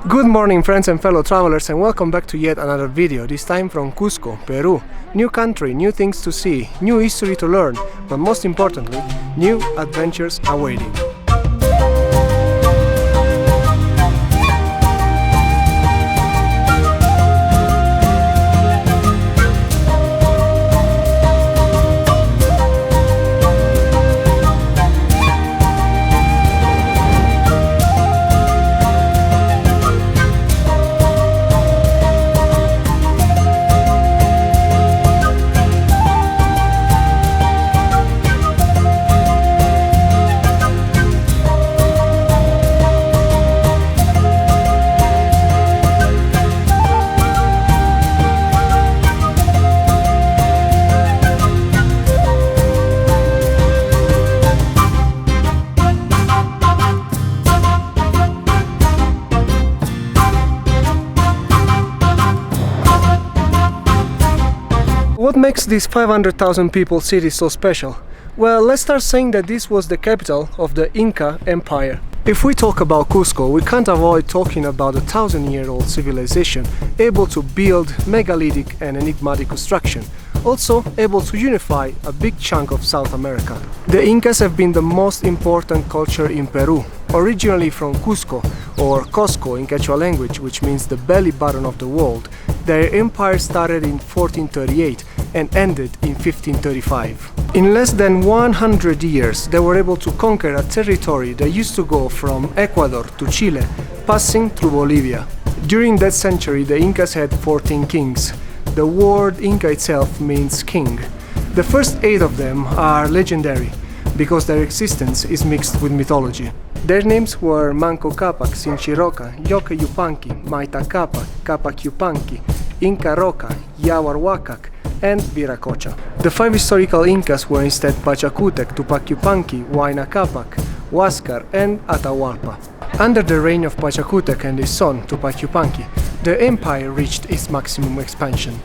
Good morning friends and fellow travelers, and welcome back to yet another video, this time from Cusco, Peru. New country, new things to see, new history to learn, but most importantly, new adventures awaiting. What makes this 500,000 people city so special? Well, let's start saying that this was the capital of the Inca Empire. If we talk about Cusco, we can't avoid talking about a 1,000-year-old civilization able to build megalithic and enigmatic construction, also able to unify a big chunk of South America. The Incas have been the most important culture in Peru, originally from Cusco, or Qosqo in Quechua language, which means the belly button of the world. Their empire started in 1438 and ended in 1535. In less than 100 years, they were able to conquer a territory that used to go from Ecuador to Chile, passing through Bolivia. During that century, the Incas had 14 kings. The word Inca itself means king. The first 8 of them are legendary, because their existence is mixed with mythology. Their names were Manco Capac, Sinchiroca, Yoke Yupanqui, Maita Capac, Capac Yupanqui, Inca Roca, Yawar Wakak, and Viracocha. The 5 historical Incas were instead Pachacutec, Tupac Yupanqui, Huayna Capac, Huáscar, and Atahualpa. Under the reign of Pachacutec and his son, Tupac Yupanqui, the empire reached its maximum expansion.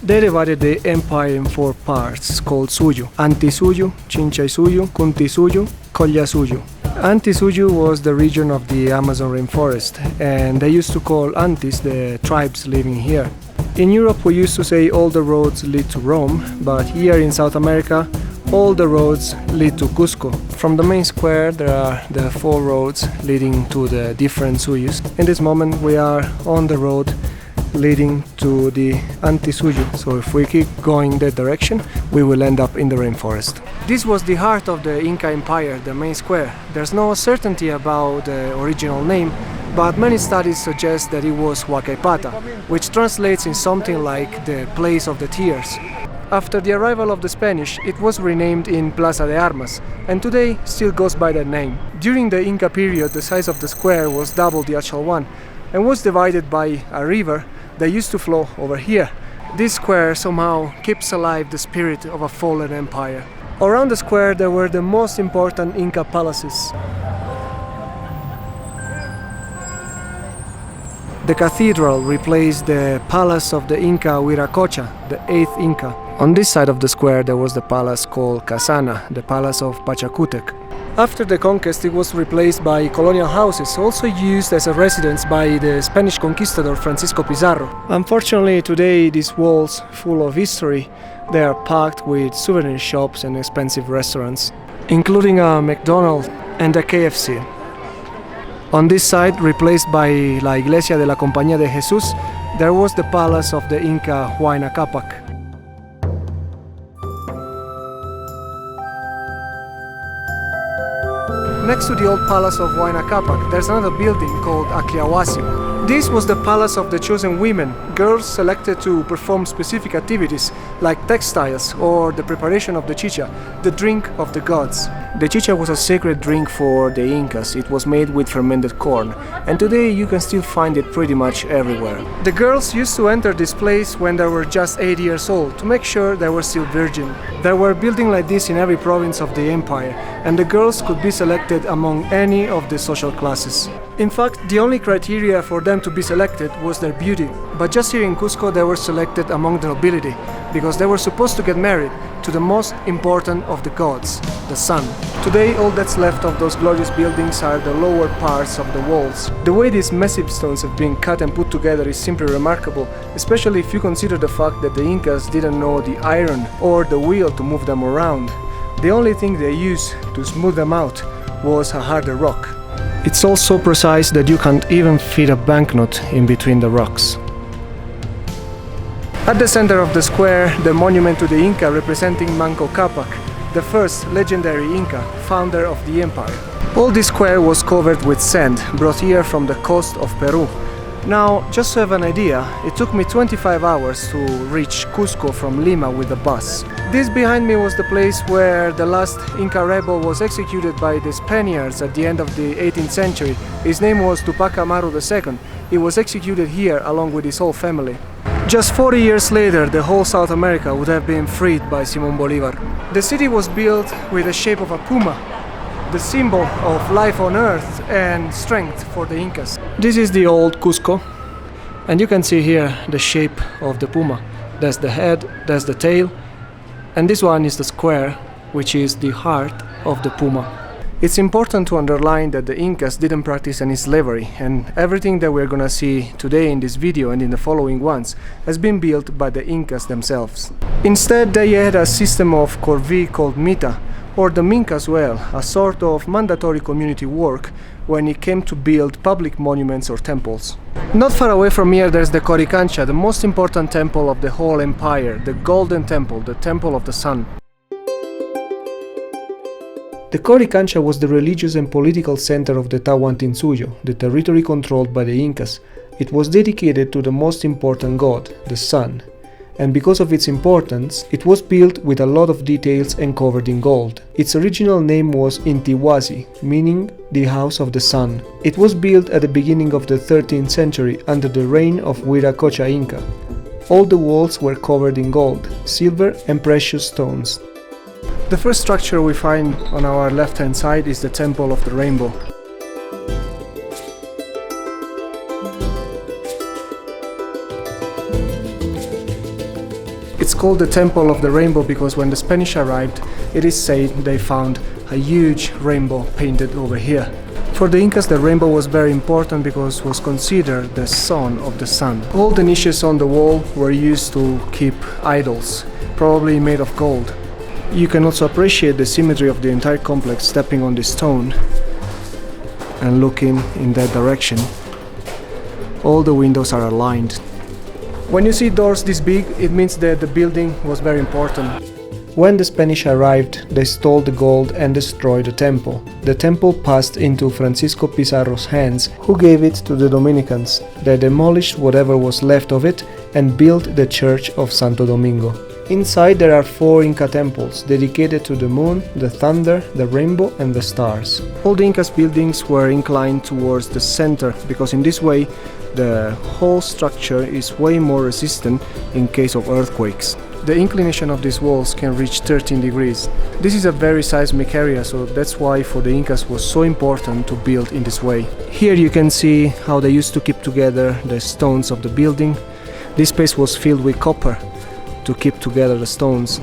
They divided the empire in 4 parts called Suyu: Antisuyu, Chinchaysuyu, Kuntisuyu, Collasuyu. Antisuyu was the region of the Amazon rainforest, and they used to call Antis the tribes living here. In Europe we used to say all the roads lead to Rome, but here in South America all the roads lead to Cusco. From the main square there are the 4 roads leading to the different Suyus. In this moment we are on the road leading to the Antisuyu, so if we keep going that direction we will end up in the rainforest. This was the heart of the Inca Empire, the main square. There's no certainty about the original name, but many studies suggest that it was Huacaypata, which translates in something like the place of the tears. After the arrival of the Spanish, it was renamed in Plaza de Armas, and today still goes by that name. During the Inca period, the size of the square was double the actual one, and was divided by a river that used to flow over here. This square somehow keeps alive the spirit of a fallen empire. Around the square there were the most important Inca palaces. The cathedral replaced the palace of the Inca Viracocha, the 8th Inca. On this side of the square there was the palace called Casana, the palace of Pachacutec. After the conquest it was replaced by colonial houses, also used as a residence by the Spanish conquistador Francisco Pizarro. Unfortunately today these walls, full of history, they are packed with souvenir shops and expensive restaurants, including a McDonald's and a KFC. On this side, replaced by La Iglesia de la Compañía de Jesús, there was the palace of the Inca Huayna Capac. Next to the old palace of Huayna Capac, there's another building called Acliahuasi. This was the palace of the chosen women, girls selected to perform specific activities like textiles or the preparation of the chicha, the drink of the gods. The chicha was a sacred drink for the Incas. It was made with fermented corn, and today you can still find it pretty much everywhere. The girls used to enter this place when they were just 8 years old to make sure they were still virgin. There were buildings like this in every province of the empire, and the girls could be selected among any of the social classes. In fact, the only criteria for them to be selected was their beauty. But just here in Cusco they were selected among the nobility, because they were supposed to get married to the most important of the gods, the sun. Today all that's left of those glorious buildings are the lower parts of the walls. The way these massive stones have been cut and put together is simply remarkable, especially if you consider the fact that the Incas didn't know the iron or the wheel to move them around. The only thing they used to smooth them out was a harder rock. It's all so precise that you can't even fit a banknote in between the rocks. At the center of the square, the monument to the Inca representing Manco Cápac, the first legendary Inca, founder of the empire. All this square was covered with sand, brought here from the coast of Peru. Now, just to have an idea, it took me 25 hours to reach Cusco from Lima with a bus. This behind me was the place where the last Inca rebel was executed by the Spaniards at the end of the 18th century. His name was Tupac Amaru II. He was executed here along with his whole family. Just 40 years later, the whole South America would have been freed by Simón Bolívar. The city was built with the shape of a puma, the symbol of life on earth and strength for the Incas. This is the old Cusco, and you can see here the shape of the puma. That's the head, that's the tail, and this one is the square, which is the heart of the puma. It's important to underline that the Incas didn't practice any slavery, and everything that we're gonna see today in this video and in the following ones has been built by the Incas themselves. Instead, they had a system of corvée called mita, or the Minca as well, a sort of mandatory community work when it came to build public monuments or temples. Not far away from here there's the Qorikancha, the most important temple of the whole empire, the Golden Temple, the Temple of the Sun. The Qorikancha was the religious and political center of the Tawantinsuyu, the territory controlled by the Incas. It was dedicated to the most important god, the sun. And because of its importance, it was built with a lot of details and covered in gold. Its original name was Inti, meaning the house of the sun. It was built at the beginning of the 13th century under the reign of Qorikancha Inca. All the walls were covered in gold, silver and precious stones. The first structure we find on our left-hand side is the Temple of the Rainbow. It's called the Temple of the Rainbow because when the Spanish arrived, it is said they found a huge rainbow painted over here. For the Incas, the rainbow was very important because it was considered the son of the sun. All the niches on the wall were used to keep idols, probably made of gold. You can also appreciate the symmetry of the entire complex stepping on this stone and looking in that direction. All the windows are aligned. When you see doors this big, it means that the building was very important. When the Spanish arrived, they stole the gold and destroyed the temple. The temple passed into Francisco Pizarro's hands, who gave it to the Dominicans. They demolished whatever was left of it and built the church of Santo Domingo. Inside there are 4 Inca temples dedicated to the moon, the thunder, the rainbow and the stars. All the Incas buildings were inclined towards the center because in this way the whole structure is way more resistant in case of earthquakes. The inclination of these walls can reach 13 degrees. This is a very seismic area, so that's why for the Incas was so important to build in this way. Here you can see how they used to keep together the stones of the building. This space was filled with copper to keep together the stones.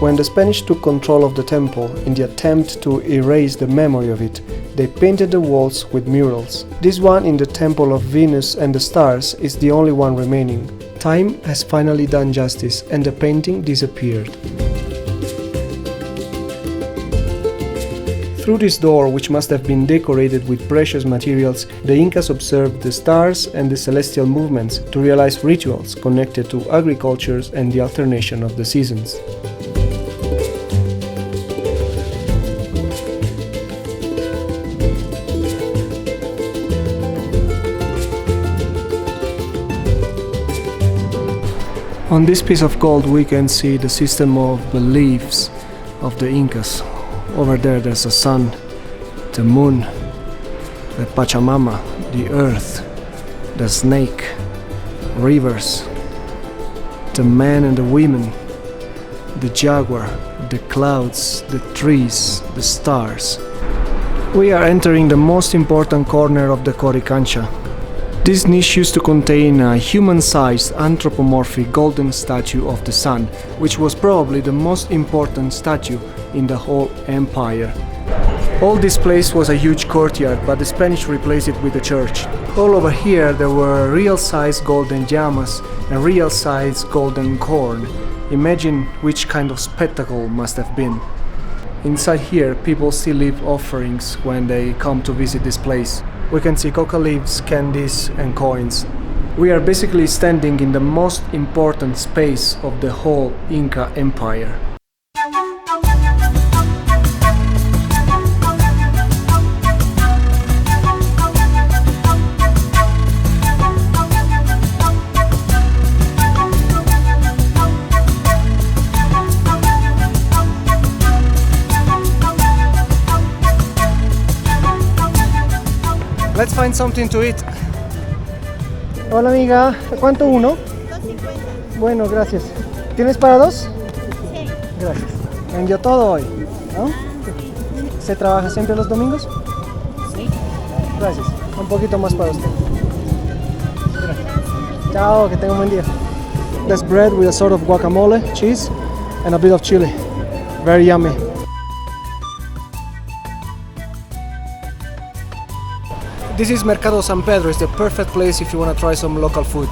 When the Spanish took control of the temple in the attempt to erase the memory of it, they painted the walls with murals. This one in the Temple of Venus and the Stars is the only one remaining. Time has finally done justice and the painting disappeared. Through this door, which must have been decorated with precious materials, the Incas observed the stars and the celestial movements to realize rituals connected to agriculture and the alternation of the seasons. On this piece of gold we can see the system of beliefs of the Incas. Over there's the sun, the moon, the Pachamama, the earth, the snake, rivers, the men and the women, the jaguar, the clouds, the trees, the stars. We are entering the most important corner of the Qorikancha. This niche used to contain a human-sized anthropomorphic golden statue of the sun, which was probably the most important statue in the whole empire. All this place was a huge courtyard, but the Spanish replaced it with a church. All over here there were real-sized golden llamas and real-sized golden corn. Imagine which kind of spectacle must have been. Inside here, people still leave offerings when they come to visit this place. We can see coca leaves, candies and coins. We are basically standing in the most important space of the whole Inca Empire. Let's find something to eat. Hola amiga, ¿cuánto uno? 2.50. Bueno, gracias. ¿Tienes para dos? Sí. Gracias. Vendió todo hoy, ¿no? Sí. ¿Se trabaja siempre los domingos? Sí. Gracias. Un poquito más para usted. Gracias. Chao, que tenga un buen día. There's bread with a sort of guacamole, cheese, and a bit of chili. Very yummy. This is Mercado San Pedro. It's the perfect place if you want to try some local food.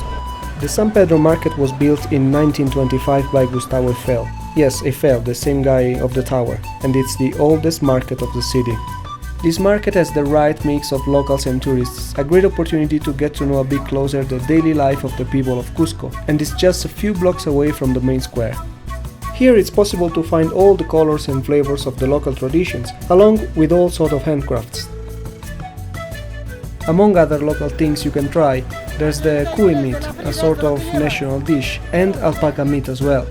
The San Pedro market was built in 1925 by Gustavo Eiffel. Yes, Eiffel, the same guy of the tower, and it's the oldest market of the city. This market has the right mix of locals and tourists, a great opportunity to get to know a bit closer the daily life of the people of Cusco, and it's just a few blocks away from the main square. Here it's possible to find all the colors and flavors of the local traditions, along with all sorts of handcrafts. Among other local things you can try, there's the cuy meat, a sort of national dish, and alpaca meat as well.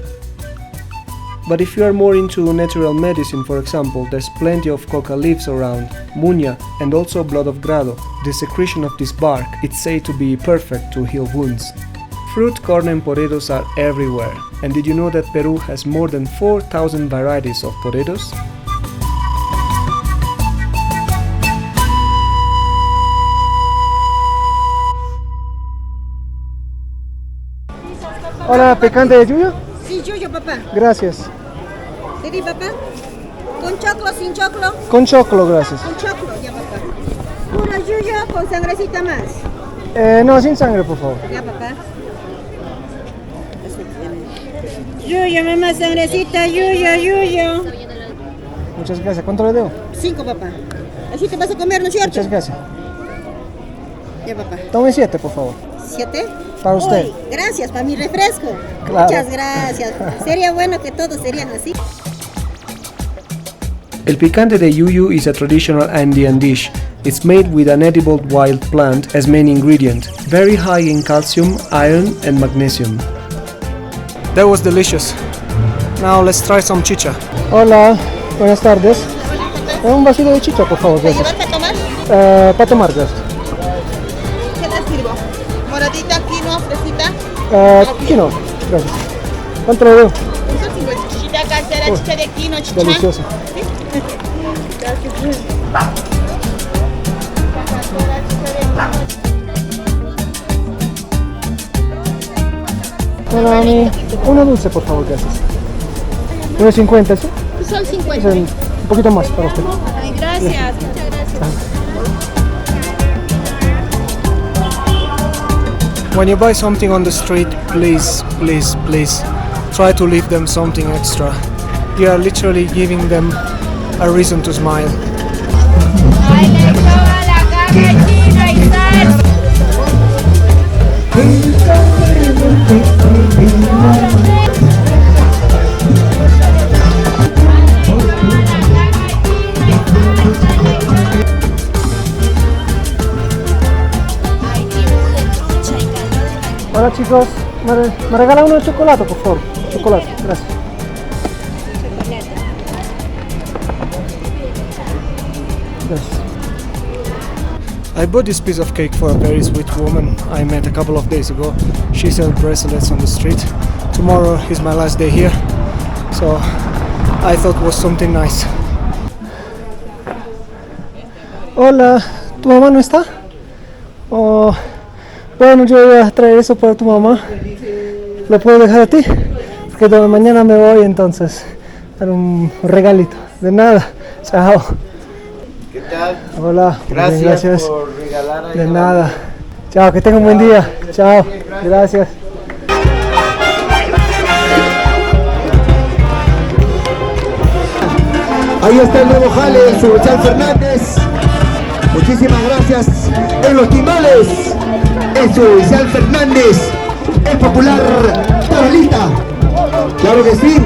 But if you are more into natural medicine, for example, there's plenty of coca leaves around, muña, and also blood of grado. The secretion of this bark is said to be perfect to heal wounds. Fruit, corn and potatoes are everywhere. And did you know that Peru has more than 4,000 varieties of potatoes? Hola, picante de Yuyo? Sí, Yuyo, papá. Gracias. ¿Sí, papá? ¿Con choclo, sin choclo? Con choclo, gracias. Con choclo, ya, papá. Puro Yuyo con sangrecita más. No, sin sangre, por favor. Ya, papá. Yuyo, mamá, sangrecita, Yuyo, Yuyo. Muchas gracias. ¿Cuánto le debo? 5, papá. Así te vas a comer, ¿no es cierto? Muchas gracias. Ya, papá. Tome 7, por favor. 7. Para usted. Uy, gracias, para mi refresco. Claro. Muchas gracias. Sería bueno que todos serían así. El picante de Yuyu is a traditional Andean dish. It's made with an edible wild plant as main ingredient, very high in calcium, iron and magnesium. That was delicious. Now let's try some chicha. Hola, buenas tardes. Un vasito de chicha, por favor, gracias. ¿Para tomar? Para tomar, gracias. ¿Qué les sirvo? ¿Moradita, quinoa, fresita? Quinoa, gracias. ¿Cuánto le debo? Chichita casera, chicha de quinoa, chicha. Deliciosa. Hola, mami. Uno dulce, por favor, gracias. 1.50, ¿sí? Son 50. Un poquito más para usted. Ay, gracias, muchas gracias. When you buy something on the street, please try to leave them something extra. You are literally giving them a reason to smile. Hola chicos, ¿me regala uno de chocolate, por favor? Chocolate, gracias. Gracias. I bought this piece of cake for a very sweet woman I met a couple of days ago. She sells bracelets on the street. Tomorrow is my last day here, so I thought it was something nice. Hola, ¿tu mamá no está? Oh, bueno, yo voy a traer eso para tu mamá. ¿Lo puedo dejar a ti? Porque mañana me voy, entonces dar un regalito. De nada, chao. ¿Qué tal? Hola, Gracias, bien, gracias. por regalar ahí. De nada. Chao, que tenga un buen día. Chao, gracias. Ahí está el nuevo jale, el sucursal Fernández. Muchísimas gracias. En los timbales, el sucursal Fernández, el popular tabalista. Claro que sí.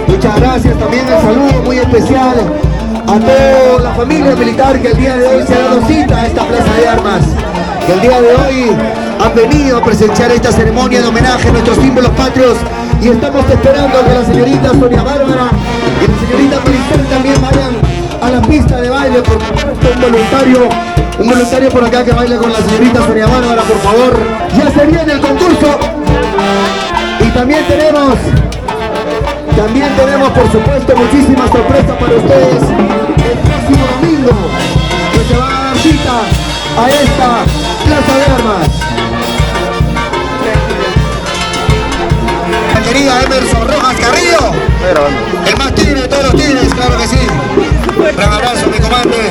Muchas gracias. También el saludo muy especial a toda la familia militar que el día de hoy se ha dado cita a esta Plaza de Armas. Que el día de hoy han venido a presenciar esta ceremonia de homenaje a nuestros símbolos patrios. Y estamos esperando que la señorita Sonia Bárbara y la señorita Maricel también vayan a la pista de baile. Por supuesto, un voluntario por acá que baile con la señorita Sonia Bárbara, por favor. Ya se viene el concurso. Y también tenemos, por supuesto, muchísimas sorpresas para ustedes el próximo domingo, que se va a dar cita a esta Plaza de Armas. La querida Emerson Rojas Carrillo, el más tigre de todos los tigres, claro que sí. Gran abrazo, mi comandante.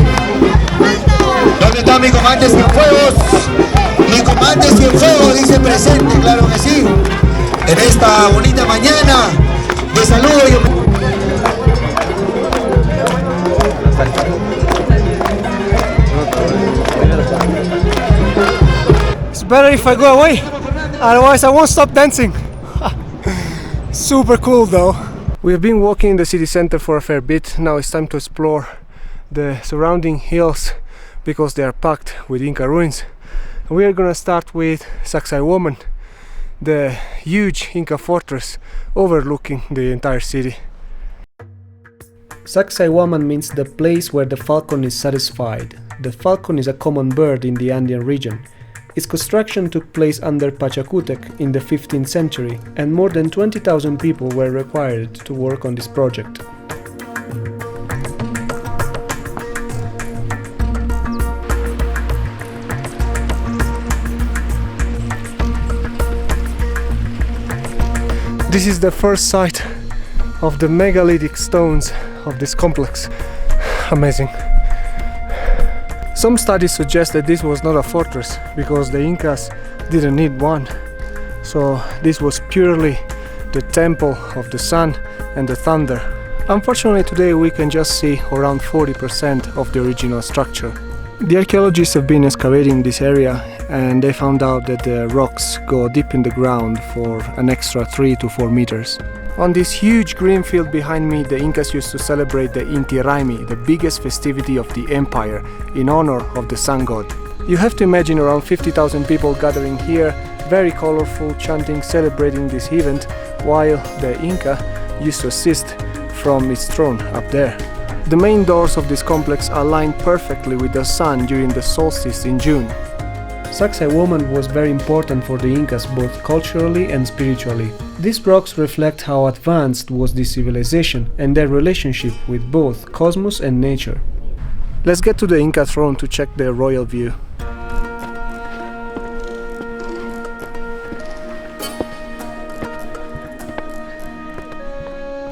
¿Dónde está mi comandante Cienfuegos? Mi comandante Cienfuegos dice presente, claro que sí. En esta bonita mañana de saludo y It's better if I go away, otherwise I won't stop dancing. Super cool though. We have been walking in the city center for a fair bit. Now it's time to explore the surrounding hills because they are packed with Inca ruins. And we are gonna start with Sacsayhuamán, the huge Inca fortress overlooking the entire city. Sacsayhuamán means the place where the falcon is satisfied. The falcon is a common bird in the Andean region. Its construction took place under Pachacútec in the 15th century, and more than 20,000 people were required to work on this project. This is the first site of the megalithic stones of this complex. Amazing. Some studies suggest that this was not a fortress because the Incas didn't need one. So this was purely the temple of the sun and the thunder. Unfortunately, today we can just see around 40% of the original structure. The archaeologists have been excavating this area and they found out that the rocks go deep in the ground for an extra 3 to 4 meters. On this huge green field behind me, the Incas used to celebrate the Inti Raymi, the biggest festivity of the empire, in honor of the sun god. You have to imagine around 50,000 people gathering here, very colorful, chanting, celebrating this event, while the Inca used to assist from its throne up there. The main doors of this complex aligned perfectly with the sun during the solstice in June. Sacsayhuamán was very important for the Incas both culturally and spiritually. These rocks reflect how advanced was this civilization and their relationship with both cosmos and nature. Let's get to the Inca throne to check the royal view.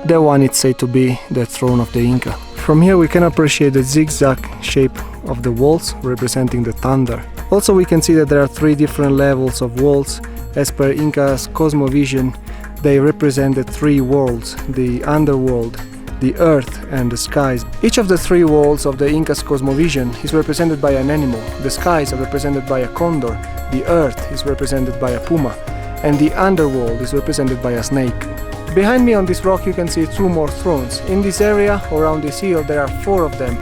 That one is said to be the throne of the Inca. From here we can appreciate the zigzag shape of the walls representing the thunder. Also we can see that there are 3 different levels of walls. As per Inca's cosmovision, they represent the 3 worlds, the underworld, the earth and the skies. Each of the 3 walls of the Inca's cosmovision is represented by an animal. The skies are represented by a condor, the earth is represented by a puma, and the underworld is represented by a snake. Behind me on this rock you can see 2 more thrones. In this area, around this hill, there are 4 of them.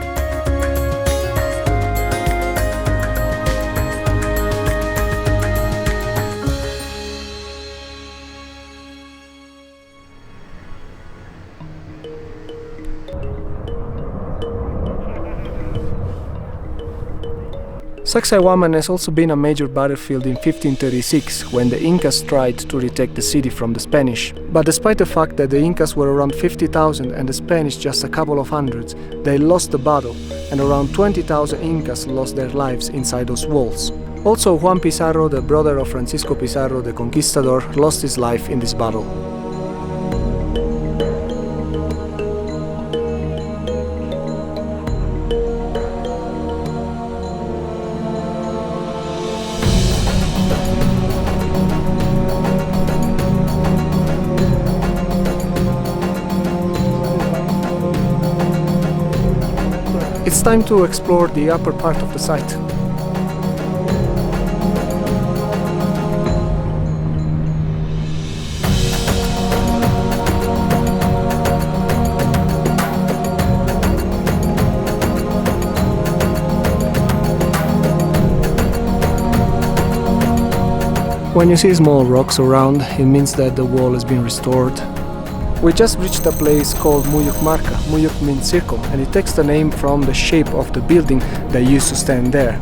Sacsayhuamán has also been a major battlefield in 1536 when the Incas tried to retake the city from the Spanish. But despite the fact that the Incas were around 50,000 and the Spanish just a couple of hundreds, they lost the battle and around 20,000 Incas lost their lives inside those walls. Also, Juan Pizarro, the brother of Francisco Pizarro the Conquistador, lost his life in this battle. It's time to explore the upper part of the site. When you see small rocks around, it means that the wall has been restored. We just reached a place called Muyuk Marca. Muyuk means circle, and it takes the name from the shape of the building that used to stand there.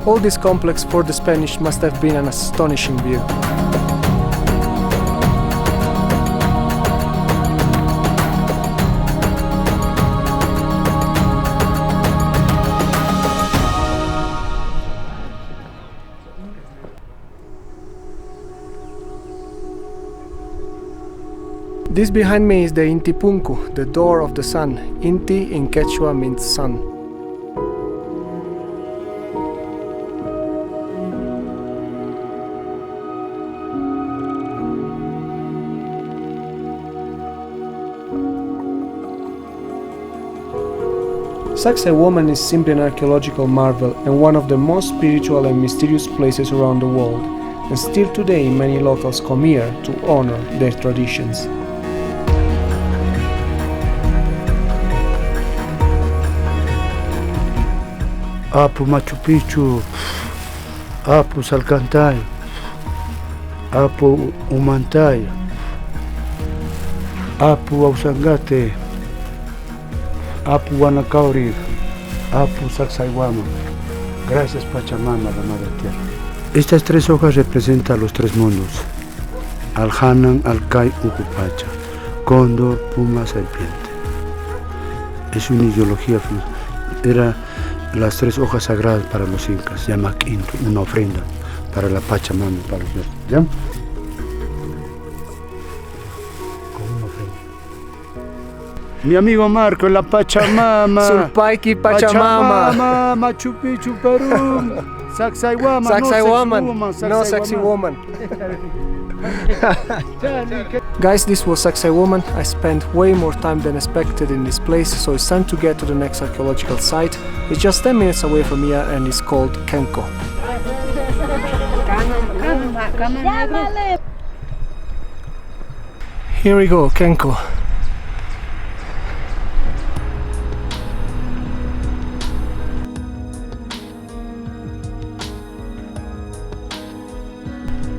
All this complex for the Spanish must have been an astonishing view. This behind me is the Inti Punku, the door of the sun. Inti in Quechua means sun. Sacsayhuamán is simply an archaeological marvel and one of the most spiritual and mysterious places around the world. And still today many locals come here to honor their traditions. Apu Machu Picchu, Apu Salcantay, Apu Humantay, Apu Ausangate, Apu Guanacauri, Apu Sacsayhuamán. Gracias Pachamama, la Madre Tierra. Estas tres hojas representan los tres mundos: Alhanan, Alcay, Ucupacha, Cóndor, Puma, Serpiente. Es una ideología, era las tres hojas sagradas para los incas, llama Qenqo, una ofrenda para la Pachamama, para los dioses. ¿Ya? Con una ofrenda. Mi amigo Marco en la Pachamama. Sulpaiki Pachamama. Pachamama, Machu Picchu, Perú. Sacsayhuamán. Sacsayhuamán, no Sacsayhuamán. Guys, this was Sacsayhuamán. I spent way more time than expected in this place, so it's time to get to the next archaeological site. It's just 10 minutes away from here and it's called Qenqo. Here we go, Qenqo.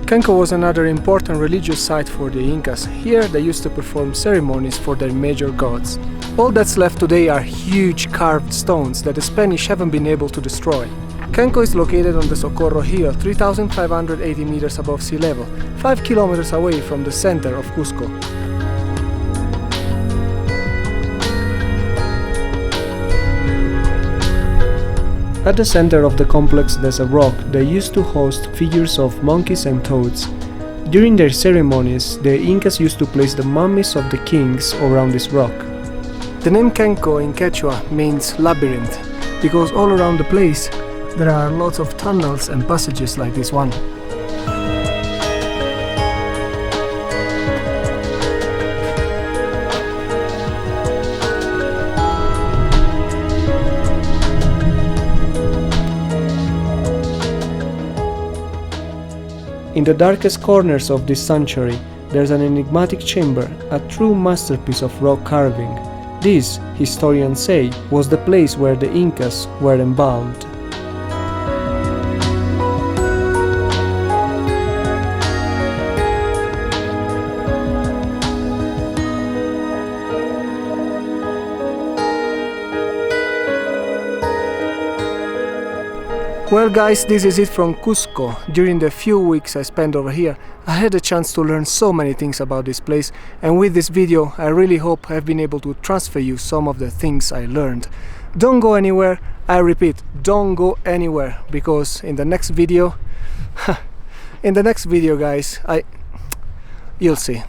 Qenqo was another important religious site for the Incas. Here they used to perform ceremonies for their major gods. All that's left today are huge carved stones that the Spanish haven't been able to destroy. Qenqo is located on the Socorro Hill, 3,580 meters above sea level, 5 kilometers away from the center of Cusco. At the center of the complex there's a rock that used to host figures of monkeys and toads. During their ceremonies, the Incas used to place the mummies of the kings around this rock. The name Qenqo in Quechua means labyrinth, because all around the place there are lots of tunnels and passages like this one. In the darkest corners of this sanctuary, there's an enigmatic chamber, a true masterpiece of rock carving. This, historians say, was the place where the Incas were embalmed. Well guys, this is it from Cusco. During the few weeks I spent over here, I had a chance to learn so many things about this place, and with this video I really hope I've been able to transfer you some of the things I learned. Don't go anywhere, I repeat, don't go anywhere, because in the next video, guys, you'll see.